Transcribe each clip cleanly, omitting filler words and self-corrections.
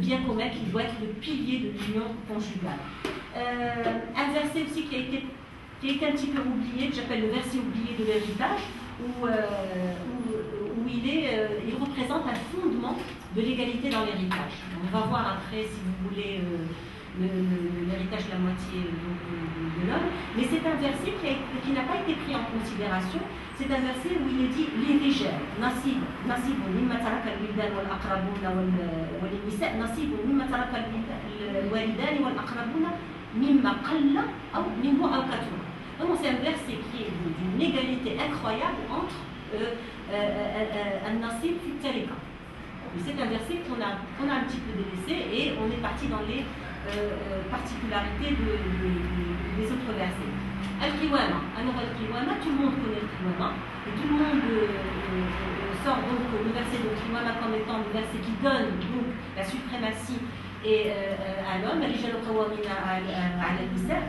bien commun qui doit être le pilier de l'union conjugale. Un verset aussi qui a été un petit peu oublié, que j'appelle le verset oublié de l'héritage, où il représente un fondement de l'égalité dans l'héritage. On va voir après, si vous voulez, l'héritage de la moitié de l'homme, mais c'est un verset qui n'a pas été pris en considération. C'est un verset où il est dit les rijal nasib mimma taraka al-wildan wal aqrabuna wal nisa nasib mimma taraka al-walidan wal aqrabuna mimma qalla aw minhu aw kathura. Donc c'est un verset qui est d'une égalité incroyable entre al-nasib fi tarika. C'est un verset qu'on a un petit peu délaissé et on est parti dans les particularités des autres versets. Al-Qiwama. Alors Al-Qiwama, tout le monde connaît Al-Qiwama et tout le monde sort donc le verset de Al-Qiwama comme étant le verset qui donne donc la suprématie à l'homme. Al-Rijal qawwamina 'ala an-nisa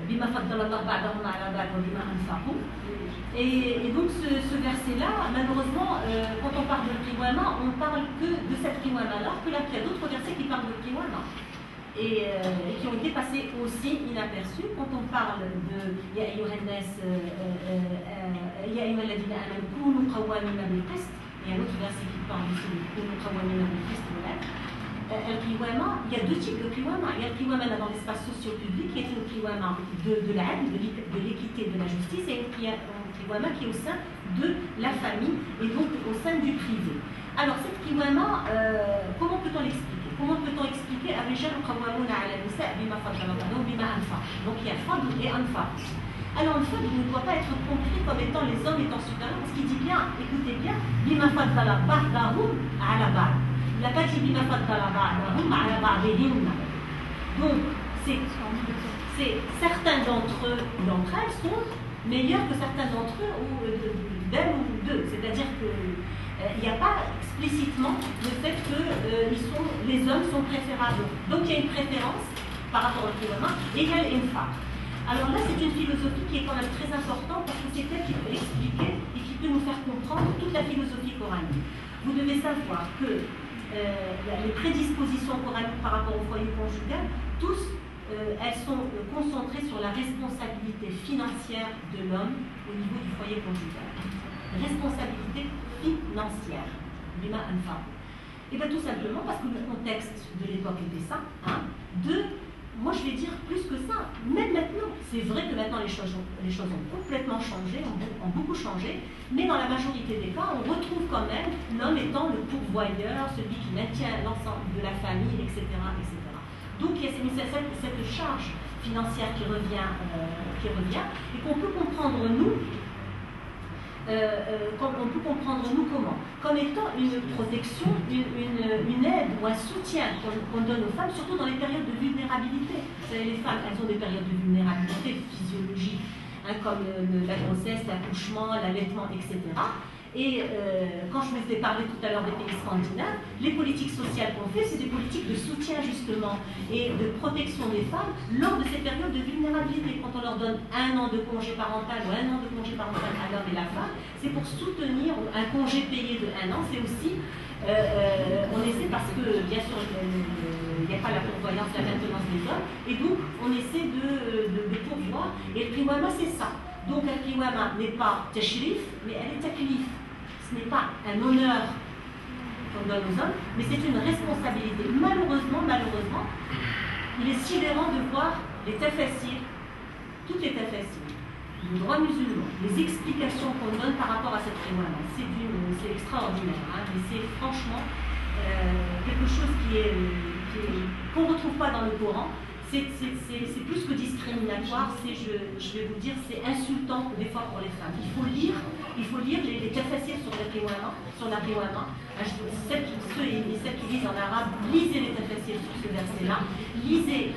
bima faddala Allah ba'dahum 'ala ba'd wa bima anfaqu. Et donc ce verset-là, malheureusement, quand on parle de Qiwama, on parle que de cette Qiwama-là, alors qu'il y a d'autres versets qui parlent de Qiwama et qui ont été passés aussi inaperçus. Quand on parle de Ya ayyuhannas, Ya ayyuhalladhina amanu kunu qawwamina bil qist, il y a un autre verset qui parle de Kunu qawwamina bil qist. Al-Qiwama, il y a deux types de Qiwama. Il y a le Qiwama dans l'espace socio-public, qui est le Qiwama de l'adl, de l'équité, de la justice, et une Qiwama qui est au sein de la famille et donc au sein du privé. Alors cette Qiwama, comment peut-on l'expliquer? Comment peut-on expliquer Ar-rijal qawwamuna 'ala an-nisa bima faddala Allah bima anfaqu? Donc il y a fadl et anfaq. Alors le fadl ne doit pas être compris comme étant les hommes étant supérieurs, parce qu'il dit bien, écoutez bien, bima faddala ba'dahum 'ala ba'd. Il n'a pas dit bima faddala ba'dahum 'ala ba'dihinna. Donc c'est certains d'entre elles sont meilleurs que certains d'entre eux ou d'un ou d'eux. C'est-à-dire qu'il n'y a pas explicitement le fait que les hommes sont préférables. Donc il y a une préférence par rapport au Qiwama et il y a l'infaq. Alors là, c'est une philosophie qui est quand même très importante parce que c'est elle qui peut expliquer et qui peut nous faire comprendre toute la philosophie coranique. Vous devez savoir que les prédispositions coraniques par rapport au foyer conjugal, elles sont concentrées sur la responsabilité financière de l'homme au niveau du foyer conjugal. Responsabilité financière. Bima anfaq. Et bien tout simplement parce que le contexte de l'époque était ça. Moi je vais dire plus que ça. Même maintenant, c'est vrai que maintenant les choses ont complètement changé, ont beaucoup changé, mais dans la majorité des cas, on retrouve quand même l'homme étant le pourvoyeur, celui qui maintient l'ensemble de la famille, etc. etc. Donc il y a cette charge financière qui revient et qu'on peut comprendre nous comment? Comme étant une protection, une aide ou un soutien qu'on donne aux femmes, surtout dans les périodes de vulnérabilité. Vous savez, les femmes, elles ont des périodes de vulnérabilité physiologique, comme la grossesse, l'accouchement, l'allaitement, etc. Et quand je vous ai parlé tout à l'heure des pays scandinaves, les politiques sociales qu'on fait, c'est des politiques de soutien justement et de protection des femmes lors de ces périodes de vulnérabilité. Quand on leur donne 1 an de congé parental ou 1 an de congé parental à l'homme et la femme, c'est pour soutenir un congé payé de 1 an. C'est aussi, on essaie parce que bien sûr, il n'y a pas la pourvoyance, la maintenance des hommes, et donc on essaie de pourvoir. Et le Qiwama, c'est ça. Donc le Qiwama n'est pas tashrif, mais elle est taklif. Ce n'est pas un honneur qu'on donne aux hommes, mais c'est une responsabilité. Malheureusement, il est sidérant de voir les tafassirs, toutes les tafassirs, le droit musulman, les explications qu'on donne par rapport à cette Qiwama. C'est extraordinaire, mais c'est franchement quelque chose qu'on ne retrouve pas dans le Coran. C'est plus que discriminatoire, je vais vous dire, c'est insultant des fois pour les femmes. Il faut lire les tafassirs sur la Qiwama. Ceux qui lisent en arabe, lisez les tafassirs sur ce verset-là, lisez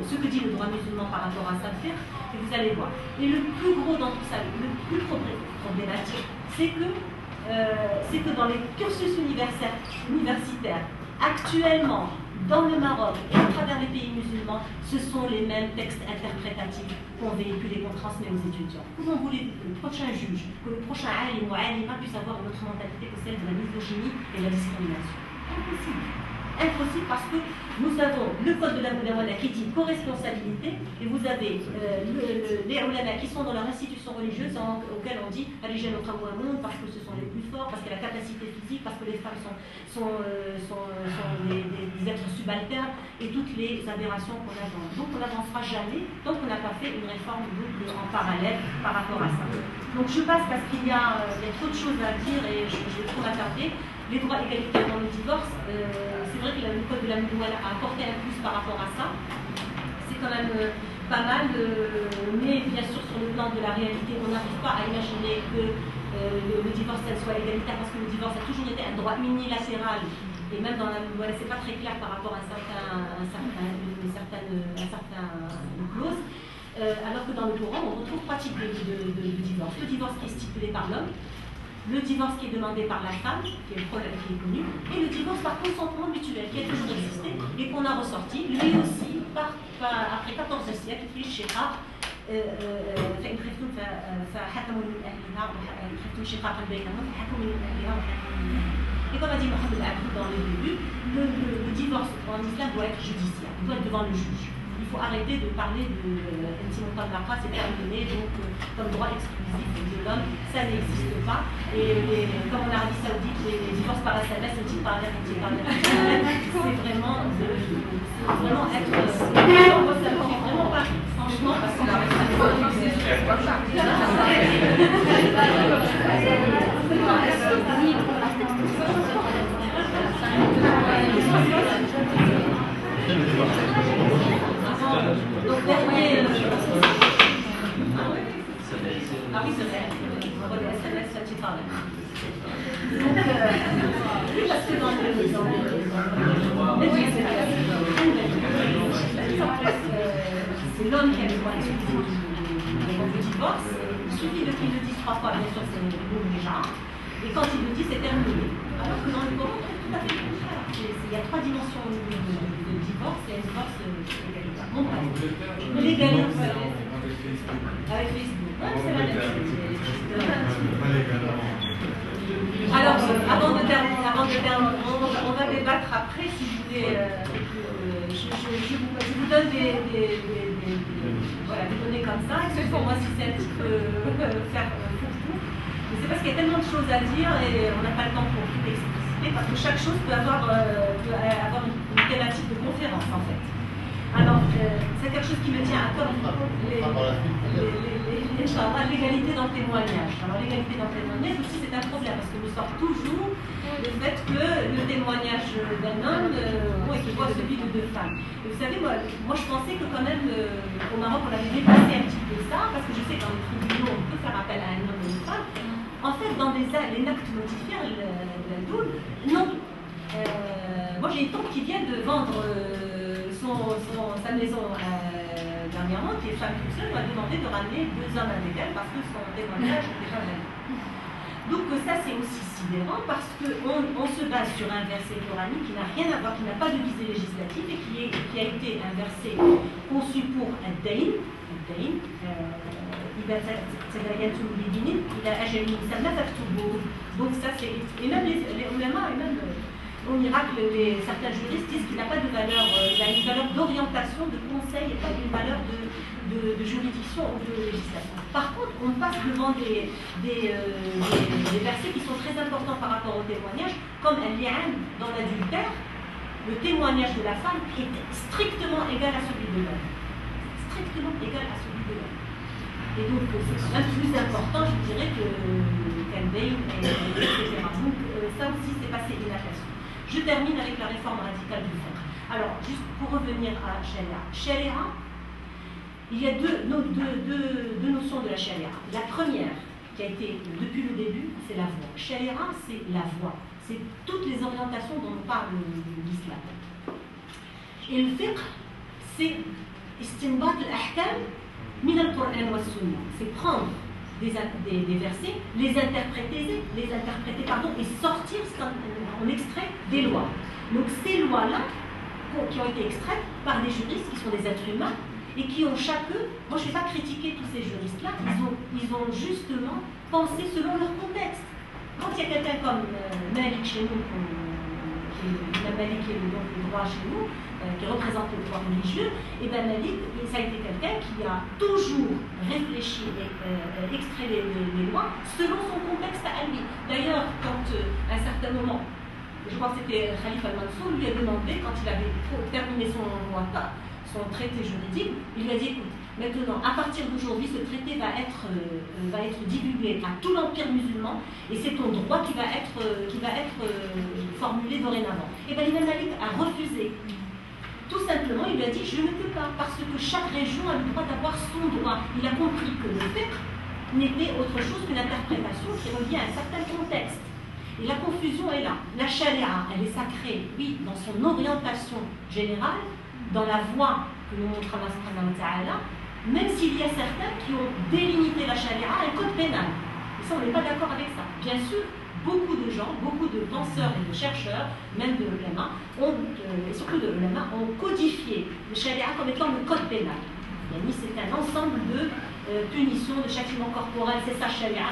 ce que dit le droit musulman par rapport à ça, et vous allez voir. Et le plus gros dans tout ça, le plus problématique, c'est que dans les cursus universitaires, actuellement, dans le Maroc et à travers les pays musulmans, ce sont les mêmes textes interprétatifs qu'on véhicule et qu'on transmet aux étudiants. Comment voulez-vous que le prochain juge, que le prochain alim ou alima puisse avoir une autre mentalité que celle de la misogynie et de la discrimination? Impossible. Impossible parce que nous avons le code de la Moudawana qui dit co-responsabilité et vous avez les ulama qui sont dans leur institution religieuse auxquelles on dit Alijal al-Qawwamoun parce que ce sont les plus forts, parce qu'il y a la capacité physique, parce que les femmes sont des êtres subalternes et toutes les aberrations qu'on a dans. Donc on n'avancera jamais tant qu'on n'a pas fait une réforme en parallèle par rapport à ça. Donc je passe parce qu'il y a trop de choses à dire et je vais trop m'attarder. Les droits égalitaires dans le divorce, c'est vrai que le code de la Moudawana a apporté un plus par rapport à ça. C'est quand même pas mal, mais bien sûr sur le plan de la réalité, on n'arrive pas à imaginer que le divorce soit égalitaire parce que le divorce a toujours été un droit unilatéral et même dans la Moudawana, c'est pas très clair par rapport à une certaine clause. Alors que dans le Coran, on retrouve pratique de divorce. Le divorce qui est stipulé par l'homme, le divorce qui est demandé par la femme, qui est le problème qui est connu, et le divorce par consentement mutuel, qui a toujours existé et qu'on a ressorti, lui aussi, après 14 siècles, في الشقاق فإن خفتم فحكموا من أهلها وإن خفتم شقاقا بينهما فحكموا من أهلها وحكموا من أهلها. Et comme a dit Mohamed Abdou dans le début, le divorce en islam doit être judiciaire, il doit être devant le juge. Il faut arrêter de parler de intimontal la c'est terminé, donc comme droit exclusif de l'homme, ça n'existe pas. Et comme en Arabie Saoudite, les divorces par SMS, c'est vraiment être. Ça ne fait vraiment pas, franchement, parce qu'on a donc dernier. Ah oui, c'est vrai. Le SMS, ça t'y parle. Donc, oui, parce que dans c'est l'homme qui a le droit de divorce. Il suffit qu'il le dise 3 fois, bien sûr, c'est déjà. Et quand il le dit, c'est terminé. Alors que dans le Coran, c'est tout à fait le contraire. Il y a 3 dimensions au niveau de divorce. Il y a un divorce égalitaire. Bon, bref. L'égalité avec Facebook. C'est la même chose. Alors, avant de terminer, on va débattre après, si vous voulez. Je vous donne des données comme ça. Excusez-moi si c'est un petit peu faire fourre-tout. Mais c'est parce qu'il y a tellement de choses à dire et on n'a pas le temps pour tout expliciter, parce que chaque chose peut avoir une thématique de conférence en fait. Alors, c'est quelque chose qui me tient à cœur, l'égalité dans le témoignage. Alors, l'égalité dans le témoignage aussi, c'est un problème, parce que nous sort toujours le fait que le témoignage d'un homme équivaut à celui de 2 femmes. Et vous savez, moi je pensais que quand même, au Maroc, on avait dépassé un petit peu ça, parce que je sais que dans les tribunaux, on peut faire appel à un homme et une femme. En fait, dans les actes notifiés, non. Moi, j'ai une tante qui vient de vendre sa maison dernièrement, qui est femme toute seule, m'a demandé de ramener 2 hommes avec elle parce que son témoignage était pas valide. Donc ça, c'est aussi sidérant parce qu'on se base sur un verset coranique qui n'a rien à voir, qui n'a pas de visée législative et qui a été un verset conçu pour un dain, donc ça c'est, et même les ulémas, et même en Irak, certains juristes disent qu'il n'a pas de valeur, il a une valeur d'orientation, de conseil et pas une valeur de juridiction ou de législation. Par contre, on passe devant des versets qui sont très importants par rapport au témoignage, comme al-li'an dans l'adultère, le témoignage de la femme est strictement égal à celui de l'homme. Strictement égal à celui de l'homme. Et donc, c'est quand même plus important, je dirais, qu'un bain, etc. Donc, ça aussi, c'est passé inaperçu. Je termine avec la réforme radicale du fiqh. Alors, juste pour revenir à Sharia. Sharia, il y a deux notions de la Sharia. La première, qui a été depuis le début, c'est la voie. Sharia, c'est la voie. C'est toutes les orientations dont on parle de l'islam. Et le fiqh, c'est istinbat al-ahkam min al-Qur'an wa sunna. C'est prendre des versets, les interpréter, et sortir en extrait des lois. Donc ces lois-là, qui ont été extraites par des juristes qui sont des êtres humains et qui ont chacun, moi je ne vais pas critiquer tous ces juristes-là, ils ont justement pensé selon leur contexte. Quand il y a quelqu'un comme Malik chez nous, Malik qui est donc le droit chez nous, qui représente le droit religieux, et bien Malik, ça a été quelqu'un qui a toujours réfléchi et extrait les lois selon son contexte à lui. D'ailleurs, quand à un certain moment, je crois que c'était Khalifa al-Mansour, lui a demandé, quand il avait terminé son traité juridique, il lui a dit, écoute, maintenant, à partir d'aujourd'hui, ce traité va être divulgué à tout l'empire musulman et c'est ton droit qui va être formulé dorénavant. Et bien l'imam Malik a refusé. Tout simplement, il lui a dit, je ne peux pas, parce que chaque région a le droit d'avoir son droit. Il a compris que le fiqh n'était autre chose qu'une interprétation qui revient à un certain contexte. Et la confusion est là. La charia, elle est sacrée, oui, dans son orientation générale, dans la voie que nous montre Allah subhanahu wa ta'ala, même s'il y a certains qui ont délimité la charia à un code pénal. Et ça, on n'est pas d'accord avec ça. Bien sûr, beaucoup de gens, beaucoup de penseurs et de chercheurs, même de l'ulama, et surtout de l'ulama, ont codifié le charia comme étant le code pénal. C'est un ensemble de punitions, de châtiments corporels, c'est ça charia.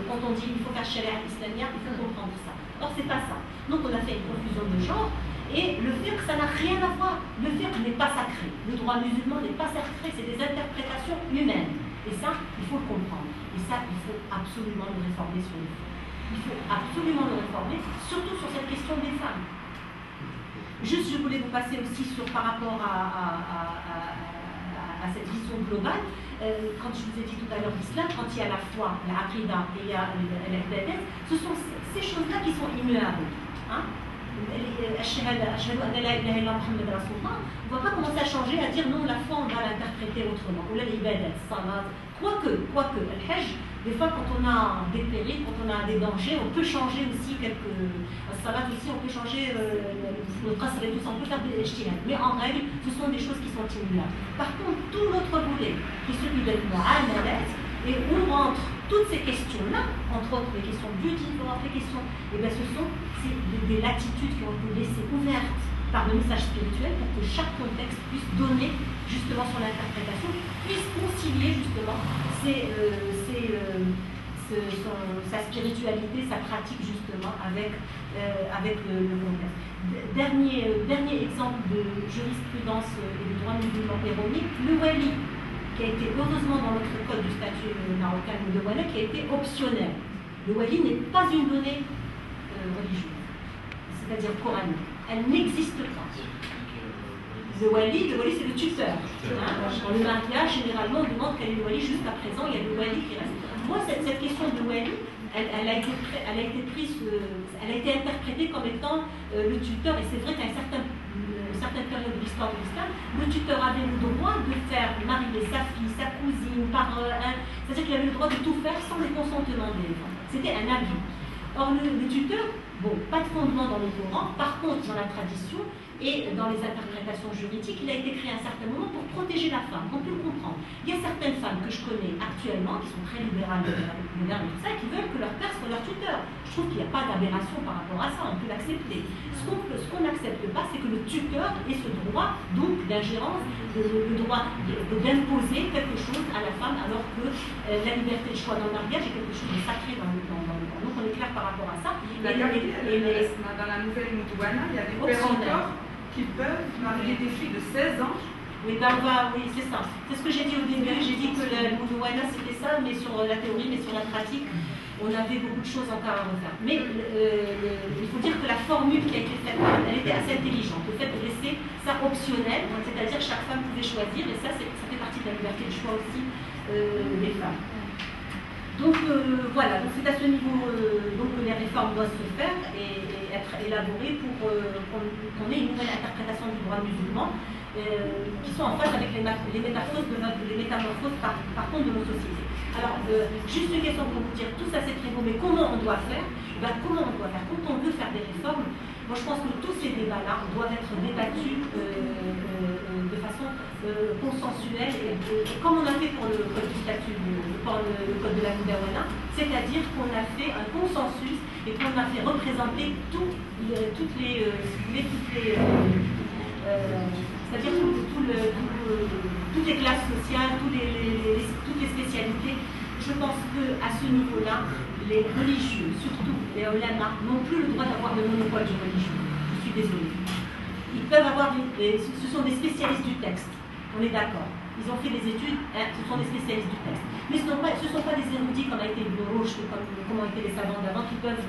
Quand on dit il faut faire charia islamique, il faut comprendre ça. Or, c'est pas ça. Donc, on a fait une confusion de genre. Et le fiqh, ça n'a rien à voir. Le fiqh n'est pas sacré. Le droit musulman n'est pas sacré, c'est des interprétations humaines. Et ça, il faut le comprendre. Et ça, il faut absolument le réformer sur le fiqh. Il faut absolument le réformer, surtout sur cette question des femmes. Juste, je voulais vous passer aussi par rapport à cette vision globale. Quand je vous ai dit tout à l'heure l'islam, quand il y a la foi, la aqidah et il y a l'ibadat, ce sont ces choses-là qui sont immuables. Hein? On ne va pas commencer à changer, à dire non, la foi on va l'interpréter autrement. Ou là, l'ibadat, salat. Quoique, le hajj, des fois quand on a des périls, quand on a des dangers, on peut changer aussi salat aussi, on peut changer le qasr et tout ça, on peut faire des ijtihad. Mais en règle, ce sont des choses qui sont immuables. Par contre, tout l'autre volet, qui est celui de l'mu'amalat, et où rentrent toutes ces questions-là, entre autres les questions du divorce, les questions, et bien ce sont des latitudes qui ont été laissées ouvertes par le message spirituel pour que chaque contexte puisse donner justement son interprétation, puisse concilier justement sa spiritualité, sa pratique justement avec le contexte. Dernier exemple de jurisprudence et de droit musulman erroné, le wali, qui a été heureusement dans notre code du statut marocain de wali, qui a été optionnel. Le wali n'est pas une donnée religieuse, c'est-à-dire coranique. Elle n'existe pas. Le wali c'est le tuteur. Dans le mariage, généralement, on demande quel est le wali. Jusqu'à présent, il y a le wali qui reste. Moi, cette question de wali, elle a été interprétée comme étant le tuteur, et c'est vrai qu'à une certaine période de l'histoire de l'islam, le tuteur avait le droit de faire marier sa fille, sa cousine, c'est-à-dire qu'il avait le droit de tout faire sans le consentement des gens. C'était un abus. Or, le tuteur, bon, pas de fondement dans le Coran, par contre, dans la tradition et dans les interprétations juridiques, il a été créé à un certain moment pour protéger la femme. On peut le comprendre. Il y a certaines femmes que je connais actuellement, qui sont très libérales, modernes et tout ça, qui veulent que leur père soit leur tuteur. Je trouve qu'il n'y a pas d'aberration par rapport à ça, on peut l'accepter. Ce qu'on n'accepte pas, c'est que le tuteur ait ce droit, donc, d'ingérence, le droit d'imposer quelque chose à la femme, alors que la liberté de choix dans le mariage est quelque chose de sacré dans le droit. Donc on est clair par rapport à ça. Dans la nouvelle Moudouana, il y a des pères encore qui peuvent marier des filles de 16 ans. Oui, oui, c'est ça. C'est ce que j'ai dit au début. J'ai dit que le Moudouana c'était ça, mais sur la théorie, mais sur la pratique, on avait beaucoup de choses encore à refaire. Mais il faut dire que la formule qui a été faite, elle était assez intelligente. Le fait de laisser ça optionnel, c'est-à-dire chaque femme pouvait choisir, et ça fait partie de la liberté de choix aussi des femmes. Donc voilà, c'est à ce niveau donc que les réformes doivent se faire et être élaborées pour qu'on ait une nouvelle interprétation du droit musulman qui soit en phase avec les métamorphoses par contre de nos sociétés. Alors, juste une question pour vous dire, tout ça c'est très beau, mais comment on doit faire? Comment on doit faire? Quand on veut faire des réformes, moi je pense que tous ces débats-là doivent être débattus de façon consensuelle, et comme on a fait pour le code du statut, pour le code de la Moudouana, c'est-à-dire qu'on a fait un consensus et qu'on a fait représenter toutes les c'est-à-dire toutes les classes sociales, toutes les spécialités. Je pense qu'à ce niveau-là, les religieux, surtout les ulama, n'ont plus le droit d'avoir le monopole du religieux. Je suis désolée. Ils peuvent avoir ce sont des spécialistes du texte, on est d'accord. Ils ont fait des études, ce sont des spécialistes du texte. Mais ce ne sont pas des érudits comme a été le Roche, comme ont été les savants d'avant, qui peuvent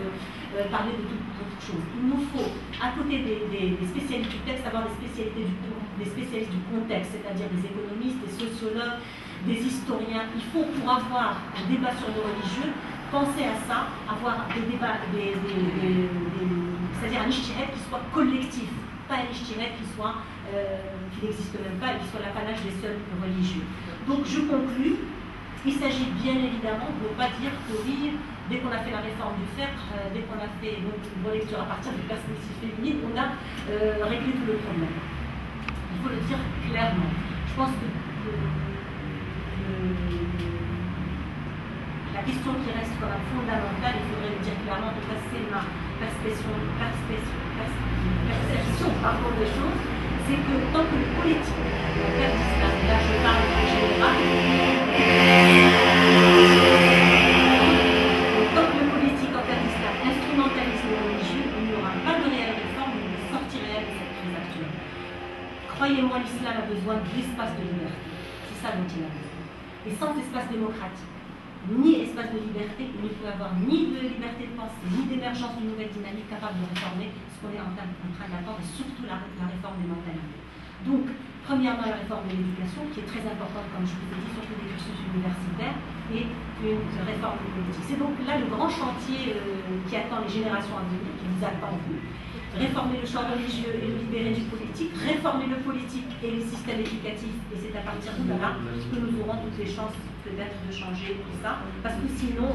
parler de toute autre chose. Il nous faut, à côté des spécialistes du texte, avoir des spécialistes du contexte, c'est-à-dire des économistes, des sociologues, des historiens. Il faut, pour avoir un débat sur le religieux, penser à ça, avoir des débats, c'est-à-dire un ijtihad qui soit collectif, pas un ijtihad qui n'existe même pas et qui soit l'apanage des seuls religieux. Donc je conclus, il s'agit bien évidemment de ne pas dire que oui, dès qu'on a fait la réforme du FER, dès qu'on a fait donc, une relecture à partir des perspectives féminines, on a réglé tout le problème. Il faut le dire clairement. Je pense que la question qui reste quand même fondamentale, il faudrait le dire clairement, de passer ma perception des choses, c'est que tant que le politique, là je parle en général, tant que le politique en termes d'islam instrumentalise le religieux, il n'y aura pas de réelle réforme, ni de sortie réelle de cette crise actuelle. Croyez-moi, l'islam a besoin d'espace de liberté. C'est ça dont il a besoin. Et sans espace démocratique, ni espace de liberté, il ne peut y avoir ni de liberté de pensée, ni d'émergence d'une nouvelle dynamique capable de réformer ce qu'on est en train d'attendre, et surtout la réforme des mentalités. Donc, premièrement, la réforme de l'éducation, qui est très importante, comme je vous ai dit, surtout des cursus universitaires, et une réforme politique. C'est donc là le grand chantier qui attend les générations à venir, qui vous attend vous. Réformer le champ religieux et le libérer du politique, réformer le politique et le système éducatif, et c'est à partir de là que nous aurons toutes les chances peut-être de changer tout ça, parce que sinon